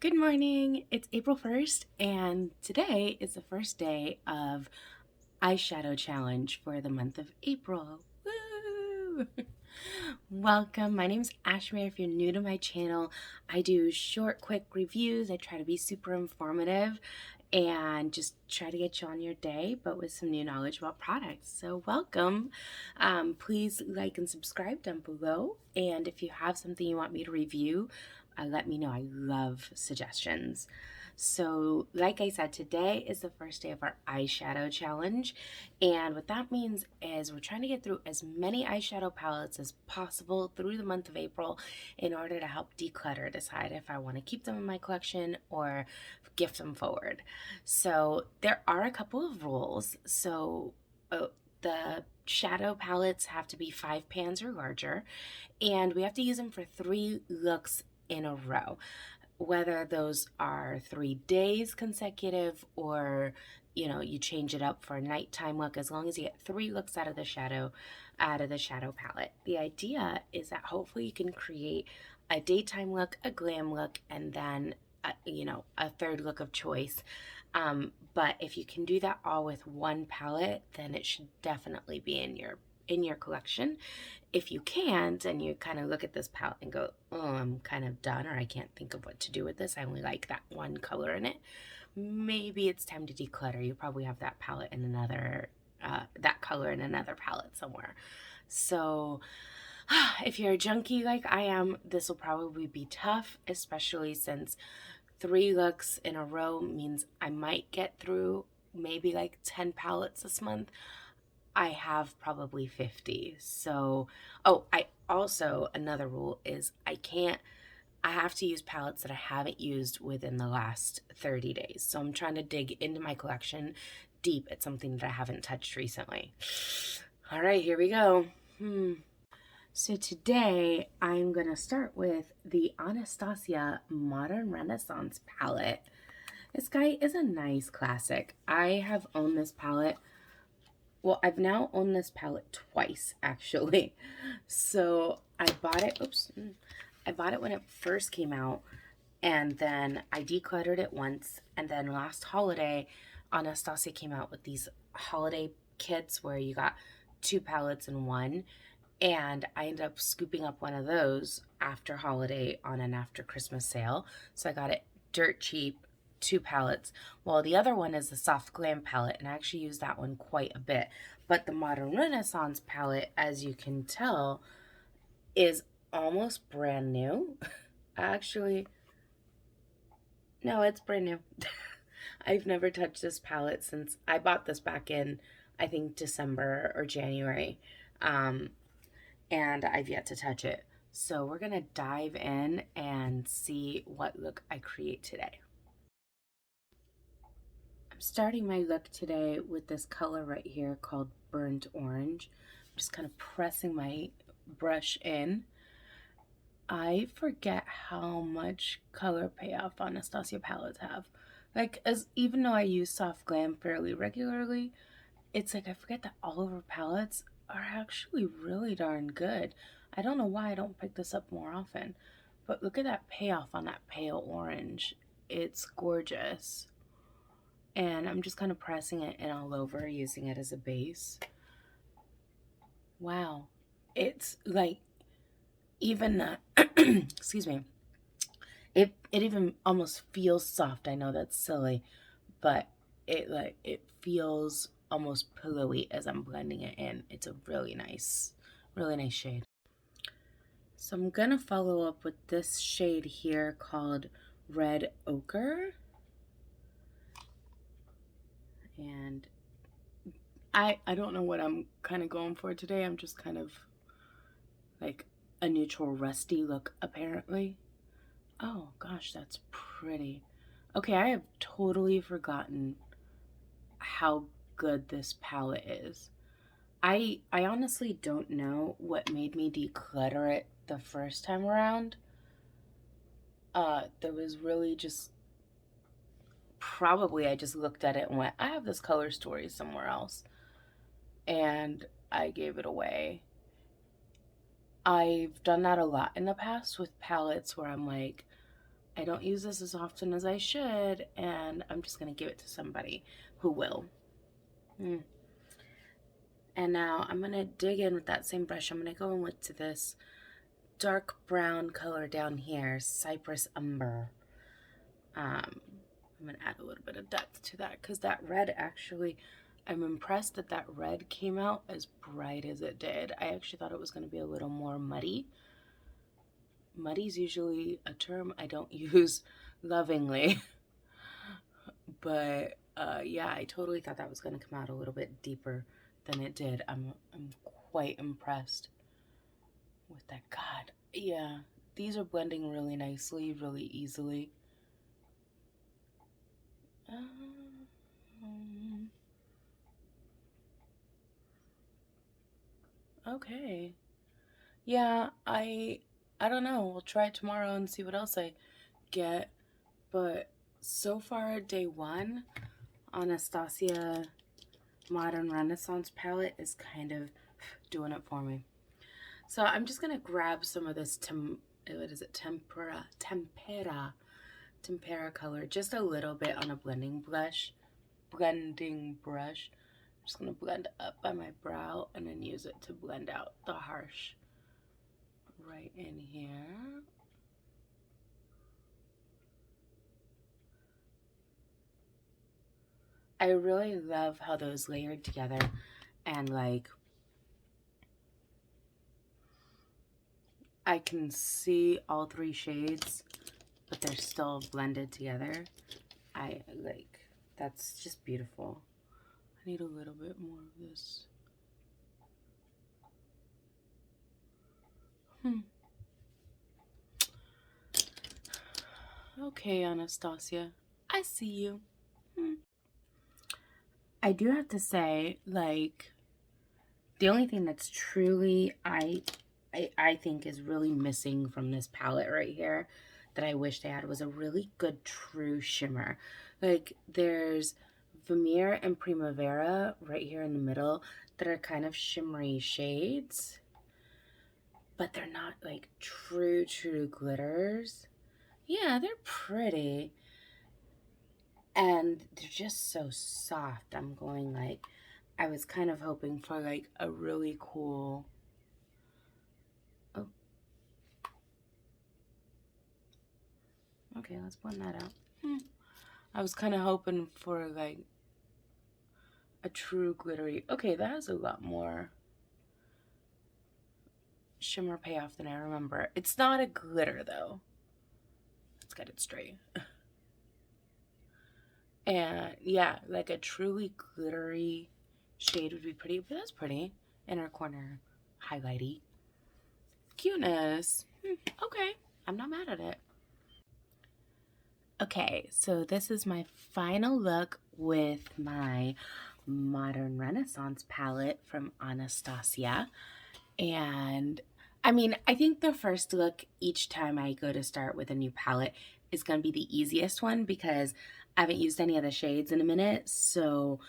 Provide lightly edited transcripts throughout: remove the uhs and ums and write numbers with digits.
Good morning. It's April 1st, and today is the first day of eyeshadow challenge for the month of April. Woo! Welcome. My name's Ashmere. If you're new to my channel, I do short, quick reviews. I try to be super informative and just try to get you on your day, but with some new knowledge about products. So welcome. Please like and subscribe down below. And if you have something you want me to review, let me know. I love suggestions. So like I said, today is the first day of our eyeshadow challenge, and what that means is we're trying to get through as many eyeshadow palettes as possible through the month of April in order to help declutter, decide if I want to keep them in my collection or gift them forward. So there are a couple of rules. The shadow palettes have to be 5 pans or larger, and we have to use them for 3 looks in a row, whether those are 3 days consecutive or you change it up for a nighttime look. As long as you get 3 looks out of the shadow palette, the idea is that hopefully you can create a daytime look, a glam look, and then a third look of choice. But if you can do that all with one palette, then it should definitely be in your collection. If you can't, and you kind of look at this palette and go, oh, I'm kind of done, or I can't think of what to do with this, I only like that one color in it, maybe it's time to declutter. You probably have that palette in another that color in another palette somewhere. So if you're a junkie like I am, this will probably be tough, especially since 3 looks in a row means I might get through maybe like 10 palettes this month. I have probably 50. So, I also, another rule is I have to use palettes that I haven't used within the last 30 days. So I'm trying to dig into my collection deep at something that I haven't touched recently. All right, here we go. So today I'm going to start with the Anastasia Modern Renaissance palette. This guy is a nice classic. I have owned this palette. Well, I've now owned this palette twice, actually. So I bought it, I bought it when it first came out, and then I decluttered it once, and then last holiday, Anastasia came out with these holiday kits where you got 2 palettes in one, and I ended up scooping up one of those after holiday on an after Christmas sale. So I got it dirt cheap, 2 palettes. Well, the other one is the Soft Glam palette, and I actually use that one quite a bit. But the Modern Renaissance palette, as you can tell, is almost brand new. Actually, no, it's brand new. I've never touched this palette since I bought this back in, I think, December or January. And I've yet to touch it. So we're going to dive in and see what look I create today. I'm starting my look today with this color right here called Burnt Orange. I'm just kind of pressing my brush in. I forget how much color payoff Anastasia palettes have. Even though I use Soft Glam fairly regularly, it's like I forget that all of her palettes are actually really darn good. I don't know why I don't pick this up more often, but look at that payoff on that pale orange. It's gorgeous. And I'm just kind of pressing it in all over, using it as a base. Wow. It's like even, excuse me, it even almost feels soft. I know that's silly, but it feels almost pillowy as I'm blending it in. It's a really nice shade. So I'm gonna follow up with this shade here called Red Ochre. And I don't know what I'm kind of going for today. I'm just kind of like a neutral rusty look, apparently. Oh gosh, that's pretty. Okay, I have totally forgotten how good this palette is. I honestly don't know what made me declutter it the first time around. There was really just probably I just looked at it and went, I have this color story somewhere else, and I gave it away. I've done that a lot in the past with palettes where I'm like, I don't use this as often as I should, and I'm just going to give it to somebody who will. And now I'm going to dig in with that same brush. I'm going to go in with this dark brown color down here, Cypress Umber. I'm going to add a little bit of depth to that because that red actually, I'm impressed that that red came out as bright as it did. I actually thought it was going to be a little more muddy. Muddy's usually a term I don't use lovingly. But yeah, I totally thought that was going to come out a little bit deeper than it did. I'm quite impressed with that. God, yeah, these are blending really nicely, really easily. Okay. Yeah, I don't know. We'll try it tomorrow and see what else I get. But so far, day one, Anastasia Modern Renaissance palette is kind of doing it for me. So I'm just gonna grab some of this what is it? Tempera color, just a little bit on a blending brush. I'm just gonna blend up by my brow and then use it to blend out the harsh right in here. I really love how those layered together and like I can see all three shades, but they're still blended together. I like, that's just beautiful. I need a little bit more of this. Okay, Anastasia, I see you. I do have to say, like, the only thing that's truly I think is really missing from this palette right here that I wish they had was a really good true shimmer. Like, there's Vermeer and Primavera right here in the middle that are kind of shimmery shades, but they're not like true glitters. Yeah, they're pretty. And they're just so soft. I'm going like, I was kind of hoping for like a really cool, oh, okay, let's blend that out. I was kind of hoping for like a true glittery, okay, that has a lot more shimmer payoff than I remember. It's not a glitter though. Let's get it straight. And yeah, like a truly glittery shade would be pretty, but that's pretty. Inner corner highlighty. Cuteness. Okay, I'm not mad at it. Okay, so this is my final look with my Modern Renaissance palette from Anastasia. And I mean, I think the first look each time I go to start with a new palette is going to be the easiest one because I haven't used any of the shades in a minute. So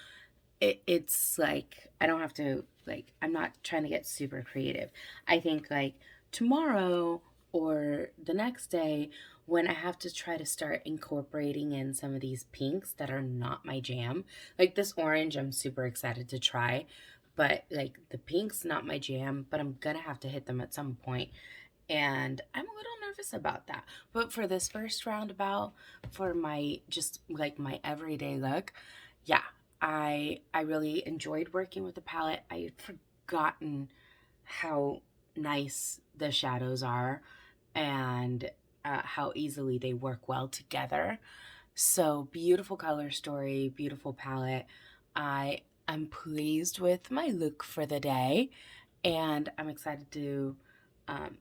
it's like, I don't have to, like, I'm not trying to get super creative. I think like tomorrow or the next day when I have to try to start incorporating in some of these pinks that are not my jam, like this orange, I'm super excited to try, but like the pink's not my jam, but I'm gonna have to hit them at some point. And I'm a little nervous about that. But for this first roundabout, for my just like my everyday look, yeah, I really enjoyed working with the palette. I had forgotten how nice the shadows are and how easily they work well together. So beautiful color story, beautiful palette. I'm pleased with my look for the day, and I'm excited to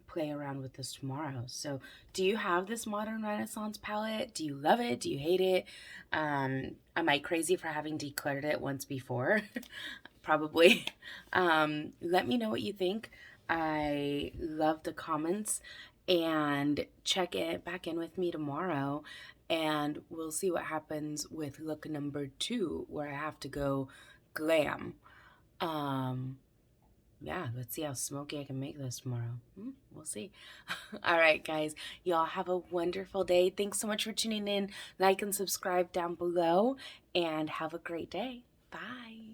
play around with this tomorrow. So do you have this Modern Renaissance palette? Do you love it? Do you hate it? Am I crazy for having decluttered it once before? Probably. Let me know what you think. I love the comments, and check it back in with me tomorrow and we'll see what happens with look number 2 where I have to go glam. Yeah, let's see how smoky I can make this tomorrow. We'll see. All right, guys, y'all have a wonderful day. Thanks so much for tuning in. Like and subscribe down below, and have a great day. Bye.